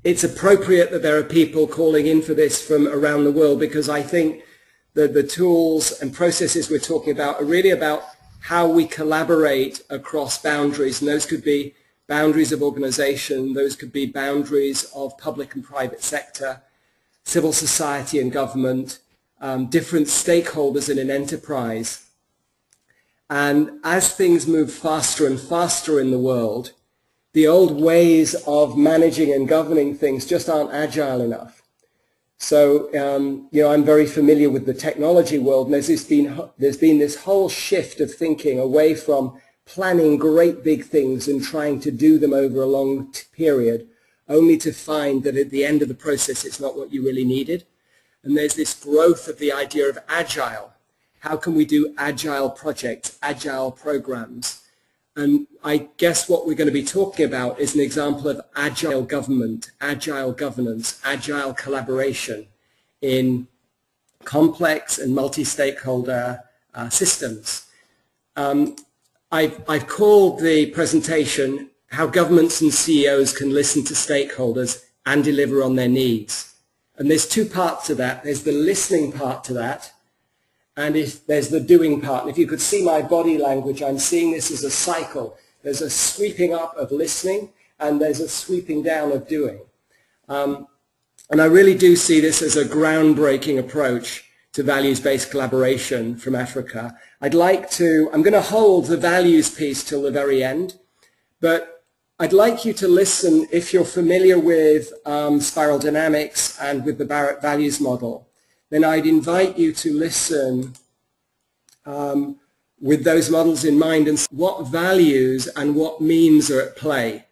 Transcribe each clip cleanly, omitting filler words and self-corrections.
it's appropriate that there are people calling in for this from around the world, because I think that the tools and processes we're talking about are really about how we collaborate across boundaries, and those could be boundaries of organization, those could be boundaries of public and private sector, civil society and government, different stakeholders in an enterprise. And as things move faster and faster in the world, the old ways of managing and governing things just aren't agile enough. So, you know, I'm very familiar with the technology world, and there's been this whole shift of thinking away from planning great big things and trying to do them over a long period, only to find that at the end of the process it's not what you really needed. And there's this growth of the idea of agile. How can we do agile projects, agile programs? And I guess what we're going to be talking about is an example of agile government, agile governance, agile collaboration in complex and multi-stakeholder systems. I've called the presentation How Governments and CEOs Can Listen to Stakeholders and Deliver on Their Needs. And there's two parts to that. There's the listening part to that, and there's the doing part. And if you could see my body language, I'm seeing this as a cycle. There's a sweeping up of listening, and there's a sweeping down of doing. And I really do see this as a groundbreaking approach to values-based collaboration from Africa. I'm going to hold the values piece till the very end, but I'd like you to listen, if you're familiar with spiral dynamics and with the Barrett values model, then I'd invite you to listen with those models in mind and what values and what means are at play.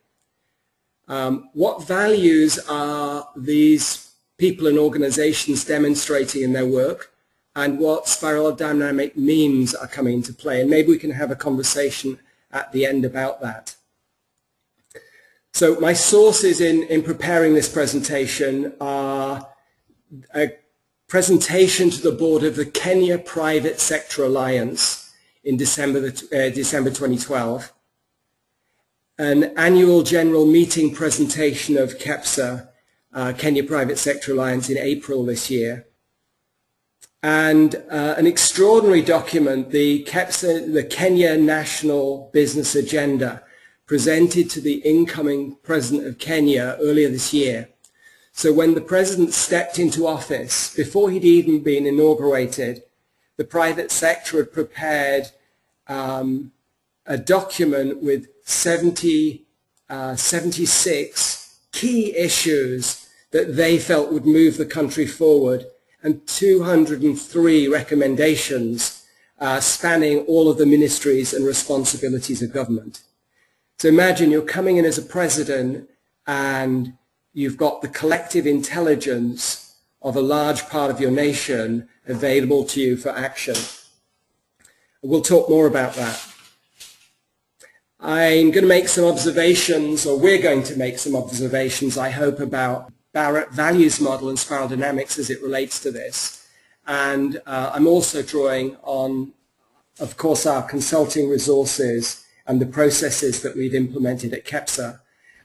What values are these people and organizations demonstrating in their work, and what spiral dynamic memes are coming into play? And maybe we can have a conversation at the end about that. So my sources in preparing this presentation are a presentation to the board of the Kenyan Private Sector Alliance in December 2012, an annual general meeting presentation of KEPSA, Kenyan Private Sector Alliance, in April this year, and an extraordinary document, the KEPSA, the Kenya National Business Agenda, presented to the incoming president of Kenya earlier this year. So when the president stepped into office, before he'd even been inaugurated, the private sector had prepared a document with 76 key issues that they felt would move the country forward, and 203 recommendations spanning all of the ministries and responsibilities of government. So imagine you're coming in as a president and you've got the collective intelligence of a large part of your nation available to you for action. We'll talk more about that. I'm going to make some observations, or we're going to make some observations, I hope, about Barrett values model and spiral dynamics as it relates to this. And I'm also drawing on, of course, our consulting resources and the processes that we've implemented at KEPSA.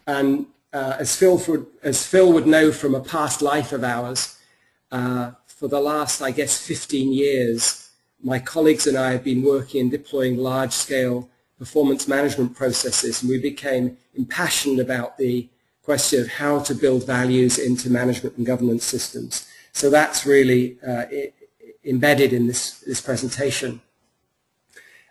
And as Phil would know from a past life of ours, for the last, I guess, 15 years, my colleagues and I have been working and deploying large-scale performance management processes, and we became impassioned about the question of how to build values into management and governance systems. So that's really embedded in this presentation.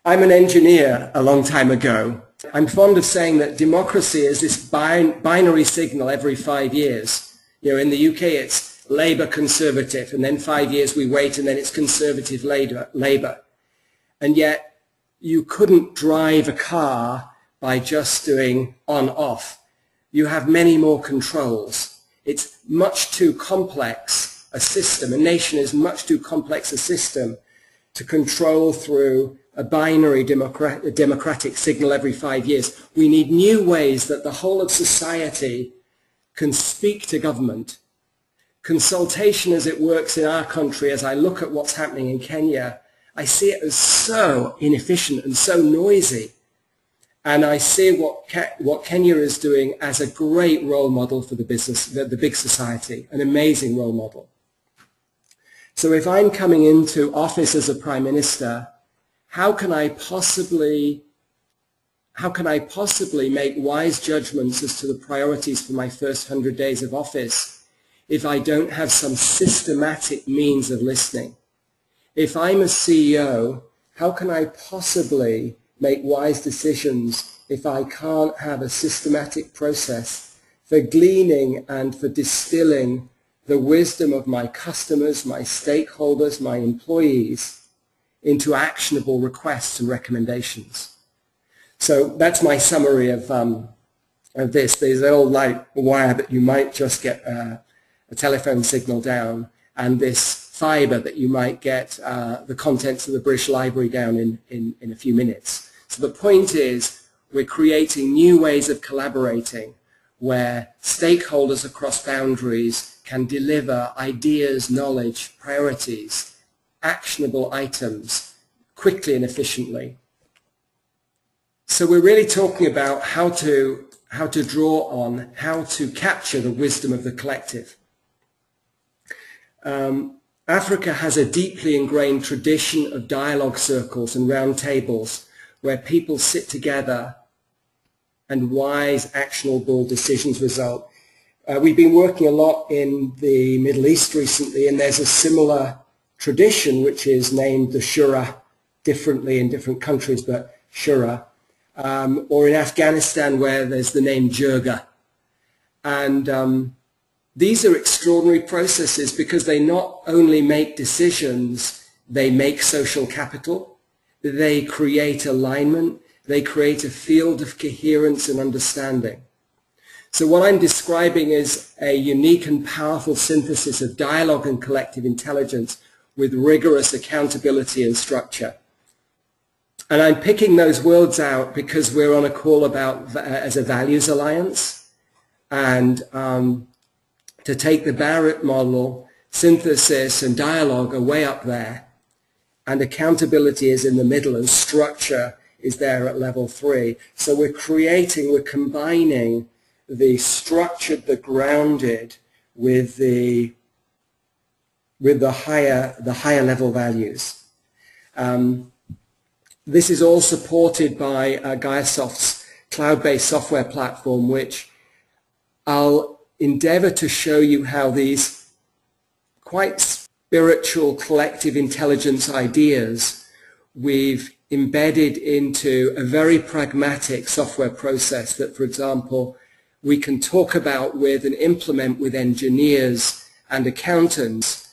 I'm an engineer a long time ago. I'm fond of saying that democracy is this binary signal every 5 years. You know, in the UK it's Labour Conservative, and then 5 years we wait, and then it's Conservative Labour. And yet you couldn't drive a car by just doing on-off. You have many more controls. It's much too complex a system. A nation is much too complex a system to control through a binary democratic signal every 5 years. We need new ways that the whole of society can speak to government. Consultation as it works in our country, as I look at what's happening in Kenya, I see it as so inefficient and so noisy. And I see what Kenya is doing as a great role model for the business, the big society, an amazing role model. So if I'm coming into office as a Prime Minister, how can I possibly make wise judgments as to the priorities for my first 100 days of office if I don't have some systematic means of listening? If I'm a CEO, how can I possibly make wise decisions if I can't have a systematic process for gleaning and for distilling the wisdom of my customers, my stakeholders, my employees into actionable requests and recommendations? So that's my summary of this. There's an old light wire that you might just get a telephone signal down, and this fibre that you might get the contents of the British Library down in a few minutes. So the point is, we're creating new ways of collaborating where stakeholders across boundaries can deliver ideas, knowledge, priorities, actionable items quickly and efficiently. So we're really talking about how to draw on, how to capture the wisdom of the collective. Africa has a deeply ingrained tradition of dialogue circles and round tables where people sit together and wise, actionable decisions result. We've been working a lot in the Middle East recently, and there's a similar tradition which is named the shura, differently in different countries, but shura. Or in Afghanistan where there's the name jirga. And these are extraordinary processes because they not only make decisions, they make social capital, they create alignment, they create a field of coherence and understanding. So what I'm describing is a unique and powerful synthesis of dialogue and collective intelligence with rigorous accountability and structure. And I'm picking those words out because we're on a call about as a values alliance, and to take the Barrett model, synthesis and dialogue are way up there, and accountability is in the middle, and structure is there at level 3. So we're combining the structured, the grounded with the higher level values. This is all supported by Gaiasoft's cloud-based software platform, which I'll endeavor to show you how these quite spiritual collective intelligence ideas we've embedded into a very pragmatic software process that, for example, we can talk about with and implement with engineers and accountants,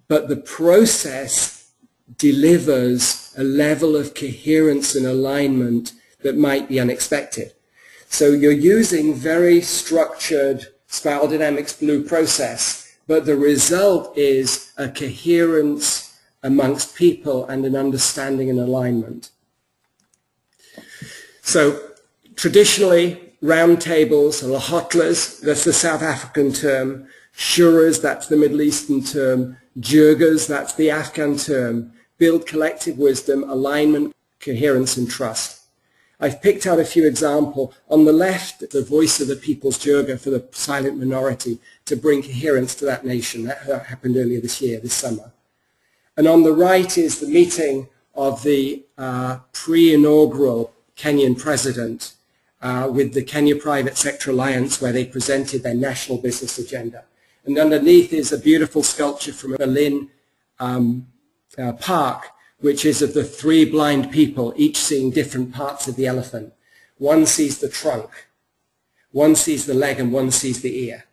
but the process delivers a level of coherence and alignment that might be unexpected. So you're using very structured spiral dynamics blue process, but the result is a coherence amongst people and an understanding and alignment. So traditionally, round tables, lagotlas, that's the South African term, shuras, that's the Middle Eastern term, jirgas, that's the Afghan term, build collective wisdom, alignment, coherence, and trust. I've picked out a few examples. On the left, the voice of the people's jirga for the silent minority to bring coherence to that nation. That happened earlier this year, this summer. And on the right is the meeting of the pre-inaugural Kenyan president with the Kenyan Private Sector Alliance, where they presented their national business agenda. And underneath is a beautiful sculpture from Berlin Park, which is of the 3 blind people, each seeing different parts of the elephant. One sees the trunk, one sees the leg, and one sees the ear.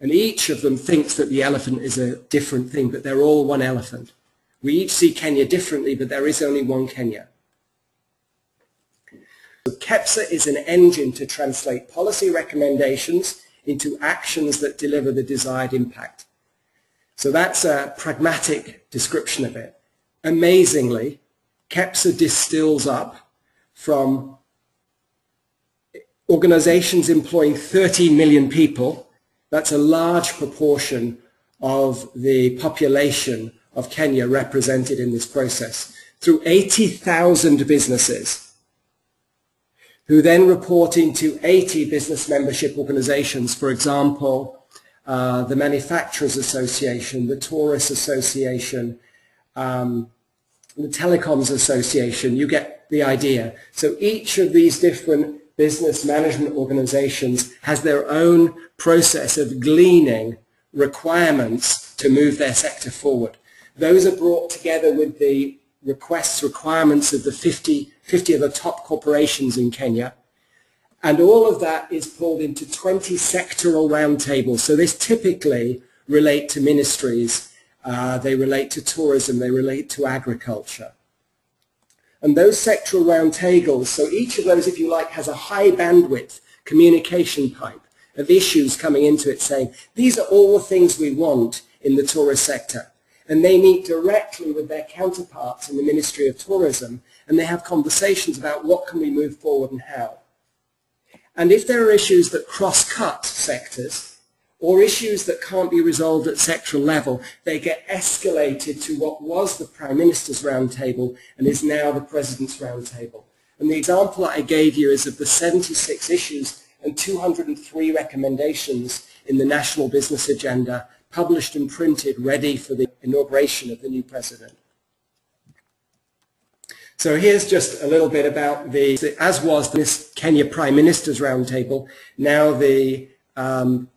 And each of them thinks that the elephant is a different thing, but they're all one elephant. We each see Kenya differently, but there is only one Kenya. So KEPSA is an engine to translate policy recommendations into actions that deliver the desired impact. So that's a pragmatic description of it. Amazingly, KEPSA distills up from organizations employing 13 million people. That's a large proportion of the population of Kenya represented in this process, through 80,000 businesses. who then report into 80 business membership organizations, for example, the Manufacturers Association, the Tourists Association, the Telecoms Association. You get the idea. So each of these different business management organizations has their own process of gleaning requirements to move their sector forward. Those are brought together with the requirements of the 50 of the top corporations in Kenya. And all of that is pulled into 20 sectoral roundtables. So this typically relate to ministries, they relate to tourism, they relate to agriculture. And those sectoral roundtables, so each of those, if you like, has a high bandwidth communication pipe of issues coming into it saying, these are all the things we want in the tourist sector. And they meet directly with their counterparts in the Ministry of Tourism, and they have conversations about what can we move forward and how. And if there are issues that cross-cut sectors, or issues that can't be resolved at sectoral level, they get escalated to what was the Prime Minister's Roundtable and is now the President's Roundtable. And the example that I gave you is of the 76 issues and 203 recommendations in the National Business Agenda, published and printed, ready for the inauguration of the new President. So here's just a little bit about as was this Kenya Prime Minister's Roundtable, now the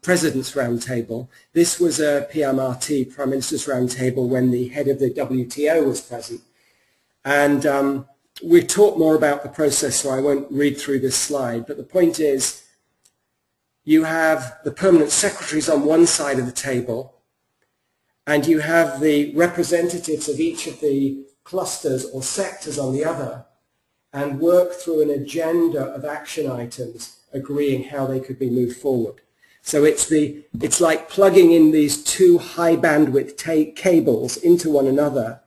President's Roundtable. This was a PMRT, Prime Minister's Roundtable, when the head of the WTO was present. And we talk more about the process, so I won't read through this slide. But the point is, you have the permanent secretaries on one side of the table, and you have the representatives of each of the clusters or sectors on the other, and work through an agenda of action items, agreeing how they could be moved forward. So it's like plugging in these two high bandwidth cables into one another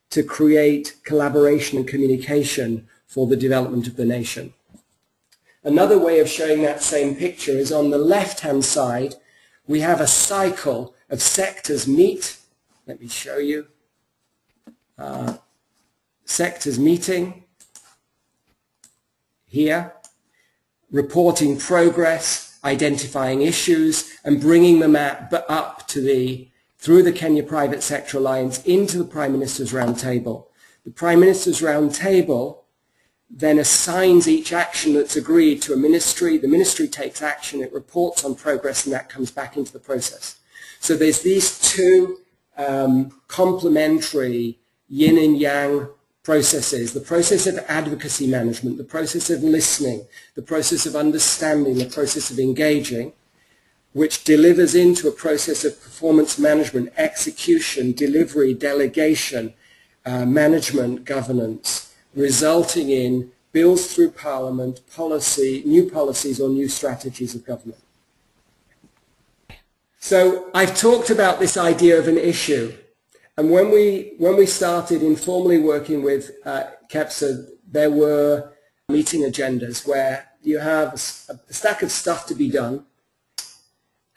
to create collaboration and communication for the development of the nation. Another way of showing that same picture is on the left-hand side, we have a cycle of sectors meet. Let me show you. Sectors meeting here, reporting progress, identifying issues, and bringing them up to through the Kenya Private Sector Alliance into the Prime Minister's Roundtable. The Prime Minister's Roundtable then assigns each action that's agreed to a ministry. The ministry takes action, it reports on progress, and that comes back into the process. So there's these two complementary yin and yang processes, the process of advocacy management, the process of listening, the process of understanding, the process of engaging, which delivers into a process of performance management, execution, delivery, delegation, management, governance, resulting in bills through Parliament, policy, new policies or new strategies of government. So I've talked about this idea of an issue. And when we started informally working with KEPSA, there were meeting agendas where you have a stack of stuff to be done,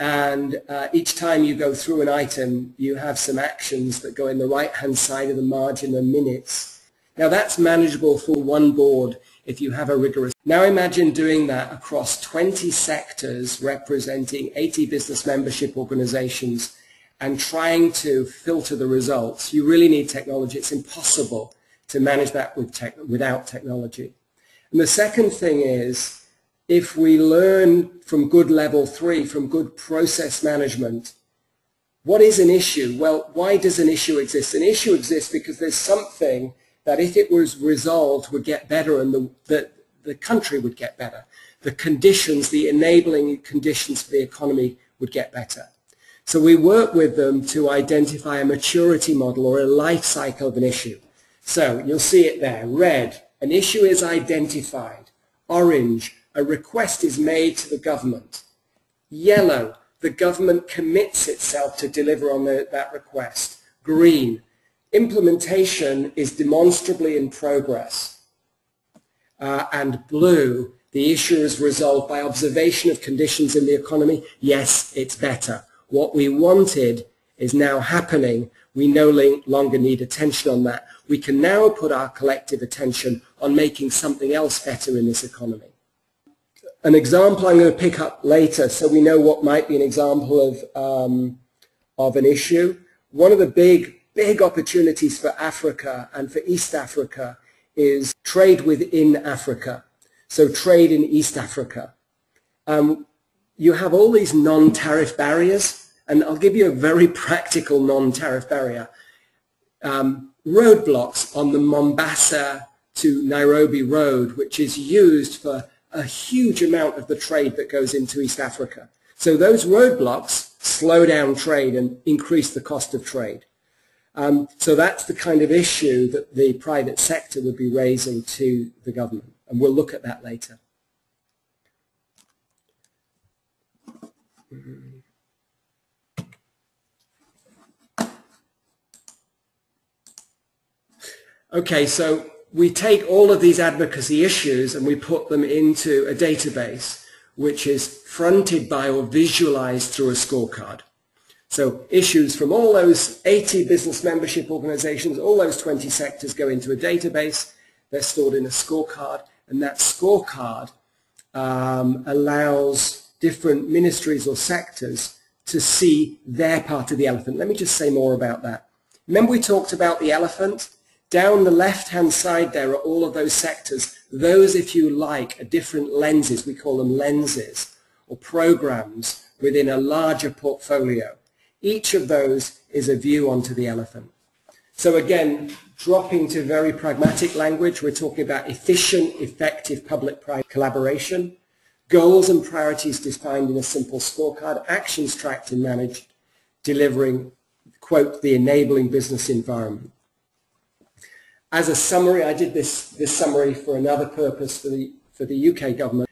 and each time you go through an item, you have some actions that go in the right-hand side of the margin and minutes. Now that's manageable for one board if you have a rigorous. Now imagine doing that across 20 sectors representing 80 business membership organizations and trying to filter the results. You really need technology. It's impossible to manage that without technology. And the second thing is, if we learn from good level 3, from good process management, what is an issue? Well, why does an issue exist? An issue exists because there's something that if it was resolved would get better, and the country would get better. The conditions, the enabling conditions for the economy would get better. So we work with them to identify a maturity model or a life cycle of an issue. So you'll see it there. Red, an issue is identified. Orange, a request is made to the government. Yellow, the government commits itself to deliver on that request. Green, implementation is demonstrably in progress. And blue, the issue is resolved by observation of conditions in the economy. Yes, it's better. What we wanted is now happening. We no longer need attention on that. We can now put our collective attention on making something else better in this economy. An example I'm going to pick up later so we know what might be an example of an issue. One of the big opportunities for Africa and for East Africa is trade within Africa. So trade in East Africa. You have all these non-tariff barriers, and I'll give you a very practical non-tariff barrier. Roadblocks on the Mombasa to Nairobi road, which is used for a huge amount of the trade that goes into East Africa. So those roadblocks slow down trade and increase the cost of trade. So that's the kind of issue that the private sector would be raising to the government, and we'll look at that later. Okay, so we take all of these advocacy issues and we put them into a database which is fronted by or visualized through a scorecard. So issues from all those 80 business membership organizations, all those 20 sectors go into a database. They're stored in a scorecard, and that scorecard allows different ministries or sectors to see their part of the elephant. Let me just say more about that. Remember we talked about the elephant? Down the left-hand side there are all of those sectors. Those, if you like, are different lenses. We call them lenses or programs within a larger portfolio. Each of those is a view onto the elephant. So again, dropping to very pragmatic language, we're talking about efficient, effective public-private collaboration, goals and priorities defined in a simple scorecard, actions tracked and managed, delivering, quote, the enabling business environment. As a summary, I did this summary for another purpose for the UK government.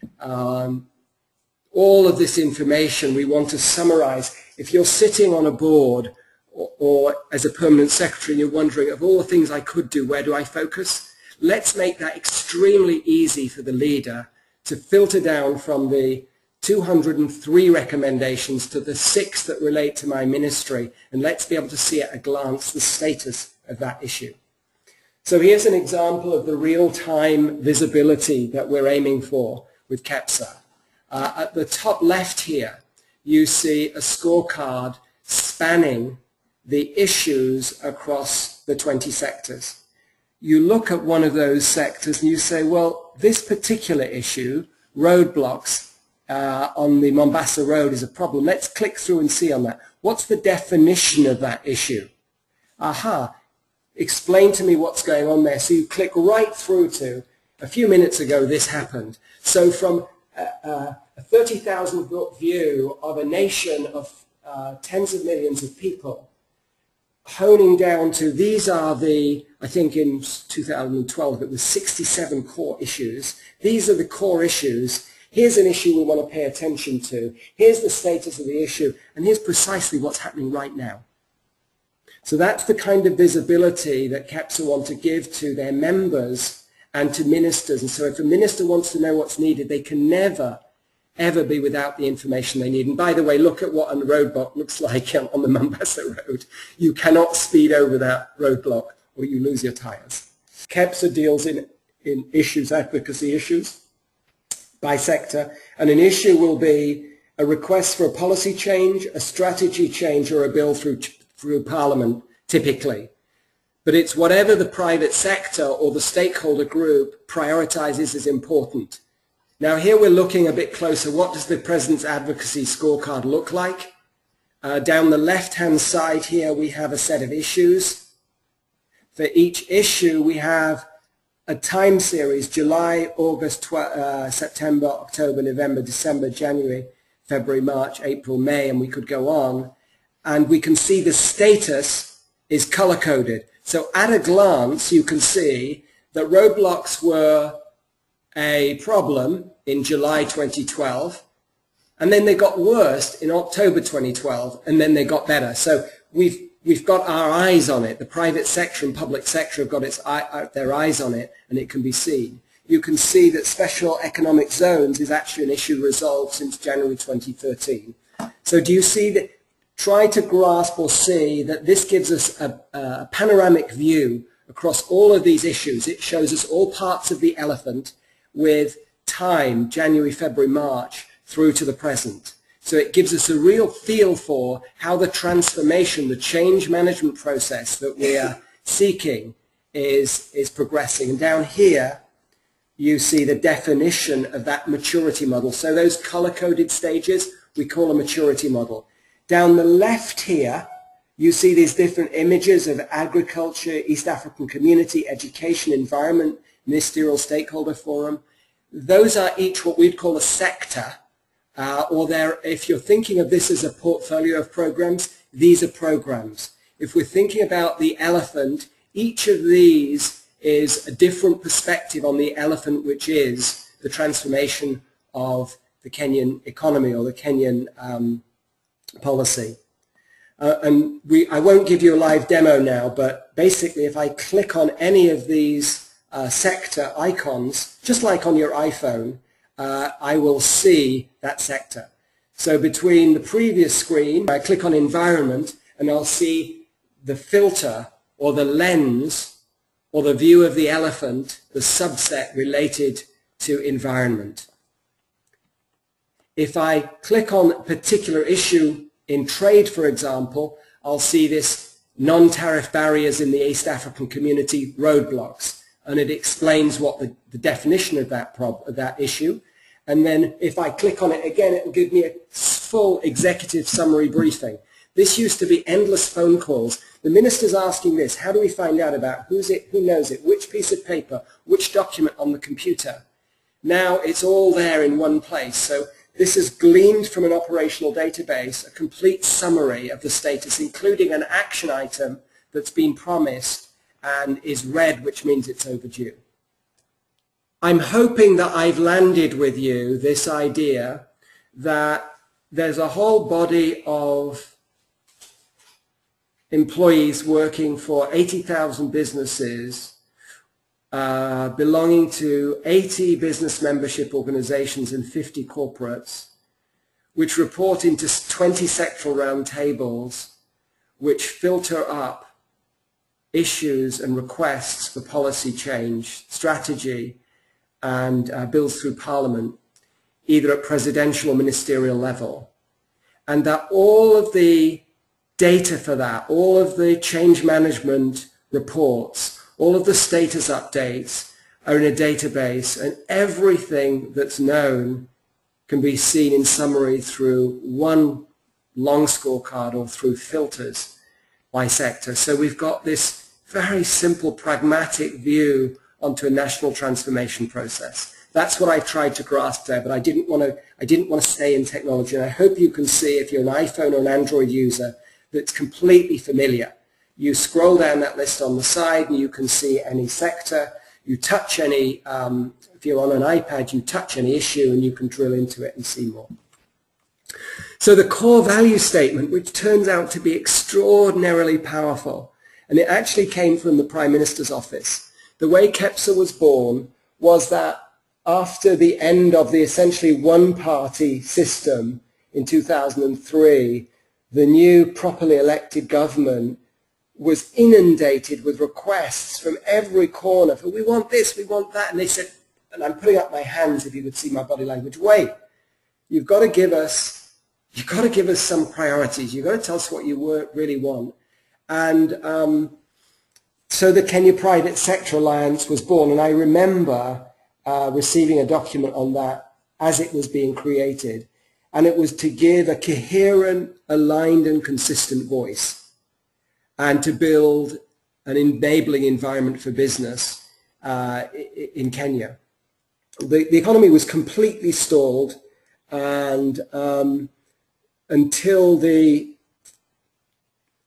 All of this information we want to summarize. If you're sitting on a board or as a permanent secretary and you're wondering, of all the things I could do, where do I focus? Let's make that extremely easy for the leader to filter down from the 203 recommendations to the 6 that relate to my ministry, and let's be able to see at a glance the status of that issue. So here's an example of the real-time visibility that we're aiming for with KEPSA. At the top left here, you see a scorecard spanning the issues across the 20 sectors. You look at one of those sectors and you say, well, this particular issue, roadblocks on the Mombasa Road, is a problem. Let's click through and see on that. What's the definition of that issue? Aha. Explain to me what's going on there. So you click right through to, a few minutes ago this happened. So from a 30,000 foot view of a nation of tens of millions of people, honing down to these are the, I think in 2012 it was 67 core issues. These are the core issues. Here's an issue we want to pay attention to. Here's the status of the issue. And here's precisely what's happening right now. So that's the kind of visibility that KEPSA want to give to their members and to ministers. And so if a minister wants to know what's needed, they can never, ever be without the information they need. And by the way, look at what a roadblock looks like on the Mombasa Road. You cannot speed over that roadblock or you lose your tires. KEPSA deals in issues, advocacy issues by sector. And an issue will be a request for a policy change, a strategy change, or a bill through Parliament, typically. But it's whatever the private sector or the stakeholder group prioritizes as important. Now here we're looking a bit closer. What does the President's Advocacy Scorecard look like? Down the left-hand side here we have a set of issues. For each issue we have a time series: July, August, September, October, November, December, January, February, March, April, May, and we could go on. And we can see the status is color-coded. So at a glance, you can see that roadblocks were a problem in July 2012, and then they got worse in October 2012, and then they got better. So we've got our eyes on it. The private sector and public sector have got their eyes on it, and it can be seen. You can see that special economic zones is actually an issue resolved since January 2013. So do you see that? Try to grasp or see that this gives us a panoramic view across all of these issues. It shows us all parts of the elephant with time, January, February, March, through to the present. So it gives us a real feel for how the transformation, the change management process that we are seeking is progressing. And down here, you see the definition of that maturity model. So those color-coded stages, we call a maturity model. Down the left here, you see these different images of agriculture, East African community, education, environment, ministerial stakeholder forum. Those are each what we'd call a sector, if you're thinking of this as a portfolio of programs, these are programs. If we're thinking about the elephant, each of these is a different perspective on the elephant, which is the transformation of the Kenyan economy or the Kenyan policy. I won't give you a live demo now, but basically if I click on any of these sector icons, just like on your iPhone, I will see that sector. So between the previous screen, I click on environment and I'll see the filter or the lens or the view of the elephant, the subset related to environment. If I click on a particular issue in trade, for example, I'll see this non-tariff barriers in the East African community roadblocks, and it explains what the definition of that issue. And then if I click on it again, it will give me a full executive summary briefing. This used to be endless phone calls. The minister's asking this, how do we find out about who's it, who knows it, which piece of paper, which document on the computer? Now it's all there in one place. So this is gleaned from an operational database, a complete summary of the status, including an action item that's been promised and is red, which means it's overdue. I'm hoping that I've landed with you this idea that there's a whole body of employees working for 80,000 businesses belonging to 80 business membership organizations and 50 corporates, which report into 20 sectoral roundtables, which filter up issues and requests for policy change, strategy, and bills through Parliament, either at presidential or ministerial level. And that all of the data for that, all of the change management reports, all of the status updates are in a database, and everything that's known can be seen in summary through one long scorecard or through filters by sector. So we've got this very simple, pragmatic view onto a national transformation process. That's what I tried to grasp there, but I didn't want to stay in technology. And I hope you can see, if you're an iPhone or an Android user, that's completely familiar. You scroll down that list on the side and you can see any sector. You touch any, if you're on an iPad, you touch any issue and you can drill into it and see more. So the core value statement, which turns out to be extraordinarily powerful, and it actually came from the Prime Minister's office. The way KEPSA was born was that after the end of the essentially one-party system in 2003, the new properly elected government was inundated with requests from every corner for, we want this, we want that. And they said, and I'm putting up my hands if you would see my body language, wait, you've got to give us some priorities. You've got to tell us what you really want. And so the Kenyan Private Sector Alliance was born, and I remember receiving a document on that as it was being created, and it was to give a coherent, aligned and consistent voice and to build an enabling environment for business in Kenya. The economy was completely stalled, and until the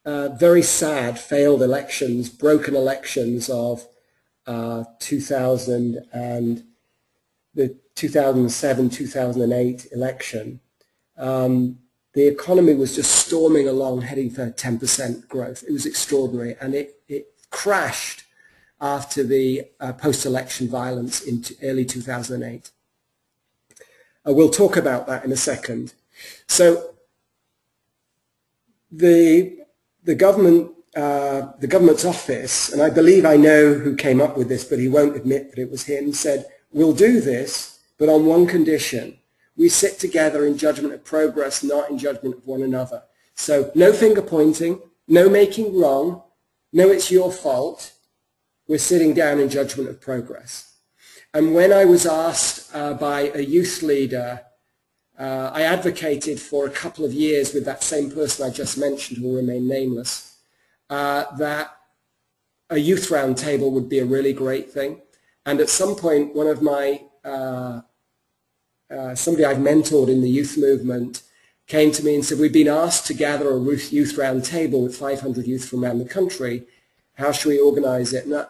very sad failed elections, broken elections of 2000 and the 2007-2008 election, the economy was just storming along, heading for 10% growth. It was extraordinary, and it crashed after the post-election violence in early 2008. We'll talk about that in a second. So the government's office, and I believe I know who came up with this, but he won't admit that it was him, said, we'll do this, but on one condition. We sit together in judgment of progress, not in judgment of one another. So no finger pointing, no making wrong, no it's your fault. We're sitting down in judgment of progress. And when I was asked by a youth leader, I advocated for a couple of years with that same person I just mentioned, who will remain nameless, that a youth round table would be a really great thing. And at some point, one of my, somebody I've mentored in the youth movement came to me and said, we've been asked to gather a youth round table with 500 youth from around the country. How should we organize it? And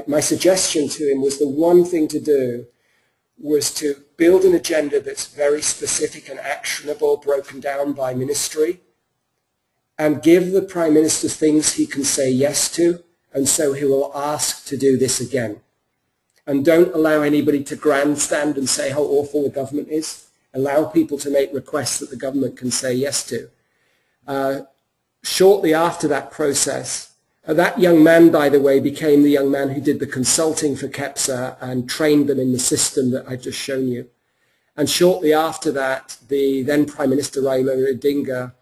my suggestion to him was the one thing to do was to build an agenda that's very specific and actionable, broken down by ministry, and give the Prime Minister things he can say yes to, and so he will ask to do this again. And don't allow anybody to grandstand and say how awful the government is. Allow people to make requests that the government can say yes to. Shortly after that process, that young man, by the way, became the young man who did the consulting for KEPSA and trained them in the system that I've just shown you. And shortly after that, the then Prime Minister Raila Odinga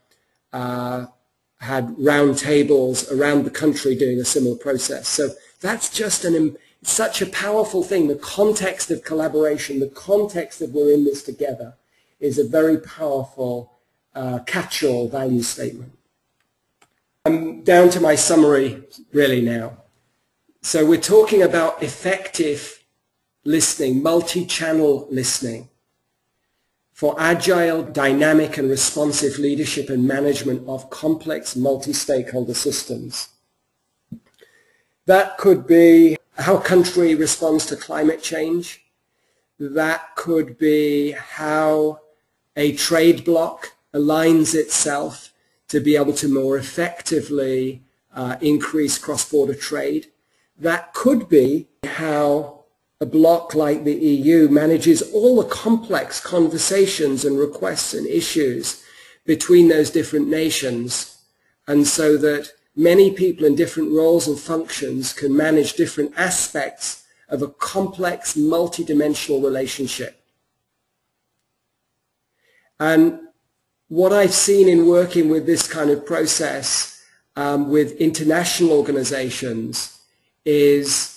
had round tables around the country doing a similar process. So that's just such a powerful thing. The context of collaboration, the context of we're in this together, is a very powerful catch-all value statement. I'm down to my summary really now. So we're talking about effective listening, multi-channel listening for agile, dynamic and responsive leadership and management of complex multi-stakeholder systems. That could be how a country responds to climate change. That could be how a trade bloc aligns itself to be able to more effectively increase cross-border trade. That could be how a bloc like the EU manages all the complex conversations and requests and issues between those different nations, and so that many people in different roles and functions can manage different aspects of a complex, multidimensional relationship. And what I've seen in working with this kind of process with international organizations is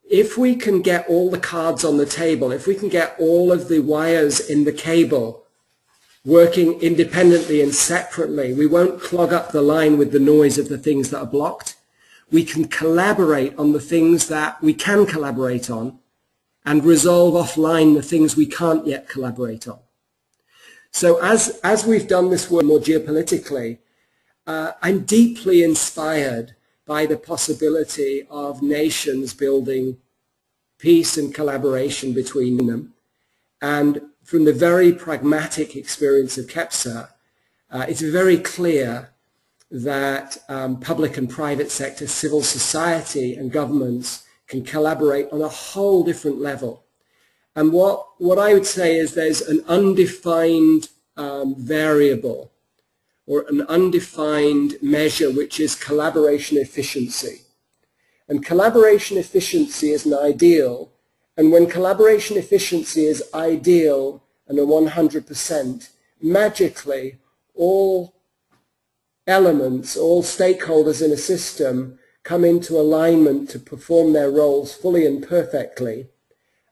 if we can get all the cards on the table, if we can get all of the wires in the cable working independently and separately, we won't clog up the line with the noise of the things that are blocked. We can collaborate on the things that we can collaborate on and resolve offline the things we can't yet collaborate on. So as we've done this work more geopolitically, I'm deeply inspired by the possibility of nations building peace and collaboration between them. And from the very pragmatic experience of KEPSA, it's very clear that public and private sector, civil society and governments can collaborate on a whole different level. And what I would say is there's an undefined variable or an undefined measure, which is collaboration efficiency. And collaboration efficiency is an ideal. And when collaboration efficiency is ideal and a 100%, magically all elements, all stakeholders in a system come into alignment to perform their roles fully and perfectly,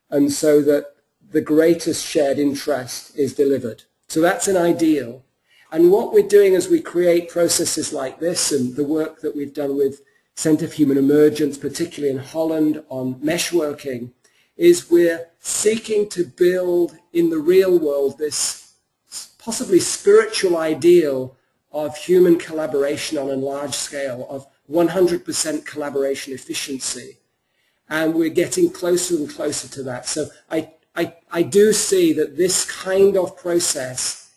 and so that the greatest shared interest is delivered. So that's an ideal. And what we're doing as we create processes like this, and the work that we've done with Centre for Human Emergence, particularly in Holland on mesh working, is we're seeking to build in the real world this possibly spiritual ideal of human collaboration on a large scale, of 100% collaboration efficiency. And we're getting closer and closer to that. So I do see that this kind of process,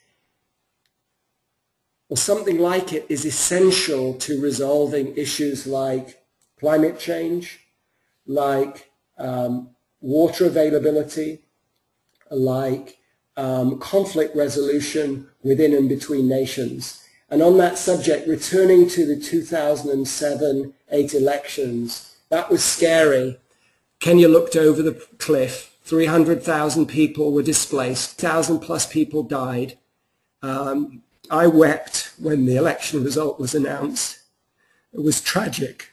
or something like it, is essential to resolving issues like climate change, like water availability, like conflict resolution within and between nations. And on that subject, returning to the 2007-8 elections, that was scary. Kenya looked over the cliff, 300,000 people were displaced, 1,000 plus people died. I wept when the election result was announced. It was tragic.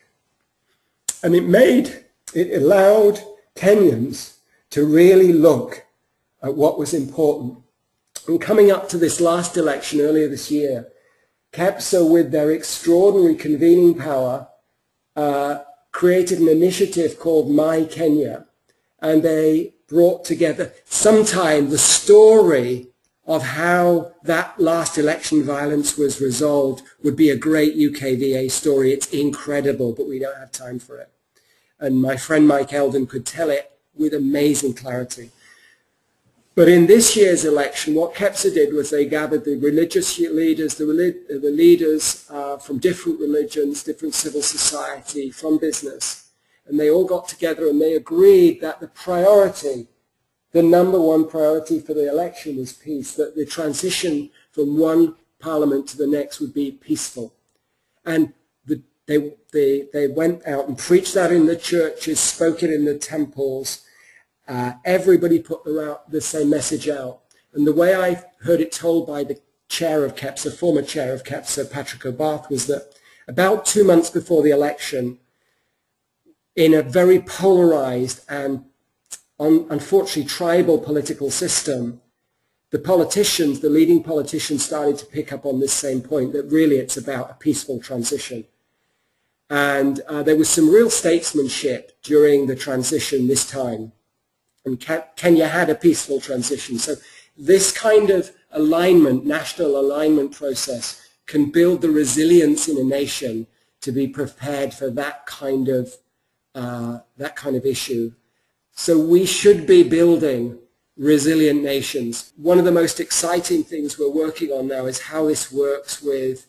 And it allowed Kenyans to really look at what was important. And coming up to this last election earlier this year, KEPSA, with their extraordinary convening power, created an initiative called My Kenya, and they brought together sometime the story of how that last election violence was resolved would be a great UKVA story. It's incredible, but we don't have time for it. And my friend Mike Eldon could tell it with amazing clarity. But in this year's election, what KEPSA did was they gathered the religious leaders, the leaders from different religions, different civil society, from business, and they all got together and they agreed that the priority, the number one priority for the election was peace, that the transition from one parliament to the next would be peaceful. And they went out and preached that in the churches, spoke it in the temples. Everybody put the same message out. And the way I heard it told by the chair of KEPSA, former chair of KEPSA, Patrick O'Barth, was that about 2 months before the election, in a very polarized and unfortunately tribal political system, the politicians, the leading politicians, started to pick up on this same point, that really it's about a peaceful transition. And there was some real statesmanship during the transition this time. And Kenya had a peaceful transition. So this kind of alignment, national alignment process, can build the resilience in a nation to be prepared for that kind of issue. So we should be building resilient nations. One of the most exciting things we're working on now is how this works with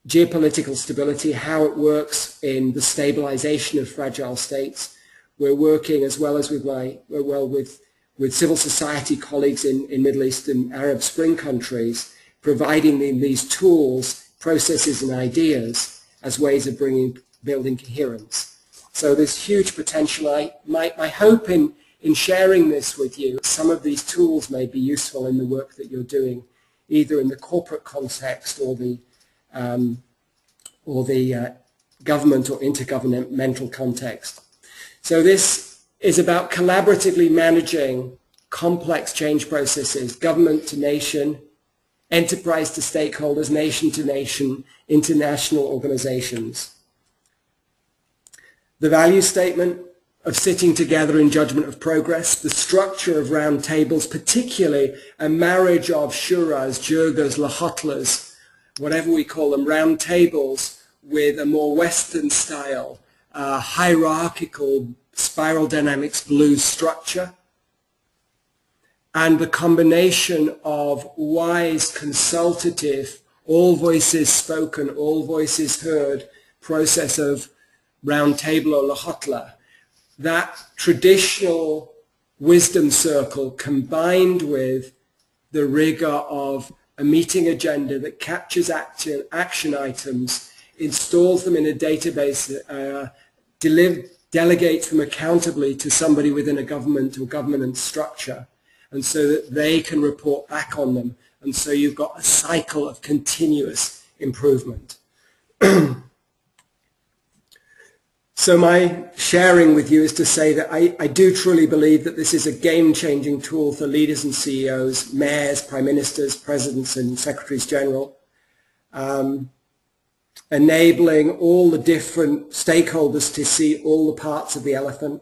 geopolitical stability, how it works in the stabilization of fragile states. We're working as well as with civil society colleagues in Middle East and Arab Spring countries, providing them these tools, processes and ideas as ways of building coherence. So there's huge potential. My hope in sharing this with you, some of these tools may be useful in the work that you're doing, either in the corporate context or the government or intergovernmental context. So this is about collaboratively managing complex change processes, government to nation, enterprise to stakeholders, nation to nation, international organizations. The value statement of sitting together in judgment of progress, the structure of round tables, particularly a marriage of shuras, jirgas, lagotlas, whatever we call them, round tables with a more Western style, hierarchical spiral dynamics blue structure, and the combination of wise, consultative, all voices spoken, all voices heard process of round table or lagotla. That traditional wisdom circle combined with the rigor of a meeting agenda that captures action items, installs them in a database, delegates them accountably to somebody within a government or governance structure, and so that they can report back on them. And so you've got a cycle of continuous improvement. So my sharing with you is to say that I do truly believe that this is a game-changing tool for leaders and CEOs, mayors, prime ministers, presidents and secretaries general, enabling all the different stakeholders to see all the parts of the elephant,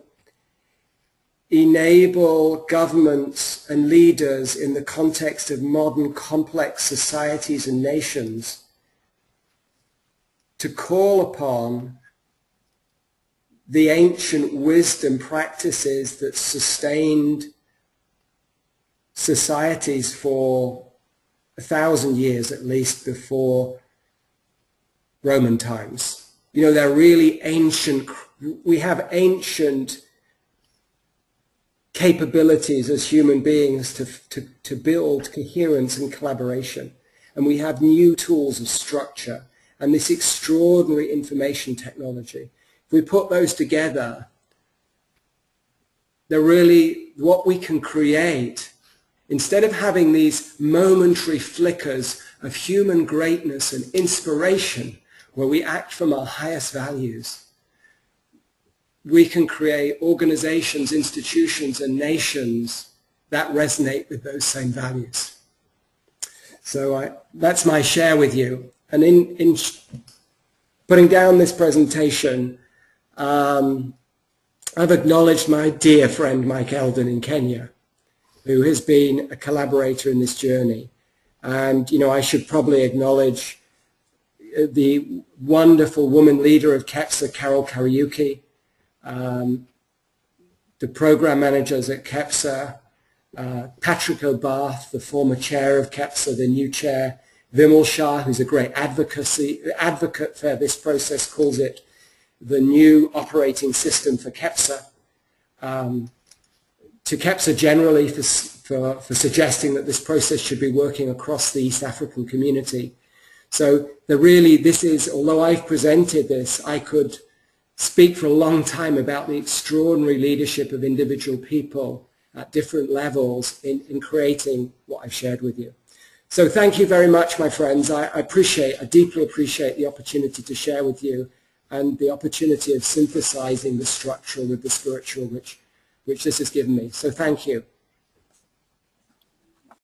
enable governments and leaders in the context of modern complex societies and nations to call upon the ancient wisdom practices that sustained societies for 1,000 years at least before Roman times. You know, they're really ancient. We have ancient capabilities as human beings to build coherence and collaboration. And we have new tools of structure and this extraordinary information technology. If we put those together, they're really what we can create. Instead of having these momentary flickers of human greatness and inspiration where we act from our highest values, we can create organizations, institutions, and nations that resonate with those same values. So that's my share with you. And in putting down this presentation, I've acknowledged my dear friend Mike Eldon in Kenya, who has been a collaborator in this journey. And, you know, I should probably acknowledge the wonderful woman leader of KEPSA, Carol Kariuki, the program managers at KEPSA, Patrick O'Barth, the former chair of KEPSA, the new chair, Vimal Shah, who's a great advocate for this process, calls it the new operating system for KEPSA. To KEPSA generally for suggesting that this process should be working across the East African community. So this is, although I've presented this, I could speak for a long time about the extraordinary leadership of individual people at different levels in creating what I've shared with you. So thank you very much, my friends. I deeply appreciate the opportunity to share with you and the opportunity of synthesizing the structural with the spiritual, which this has given me. So thank you.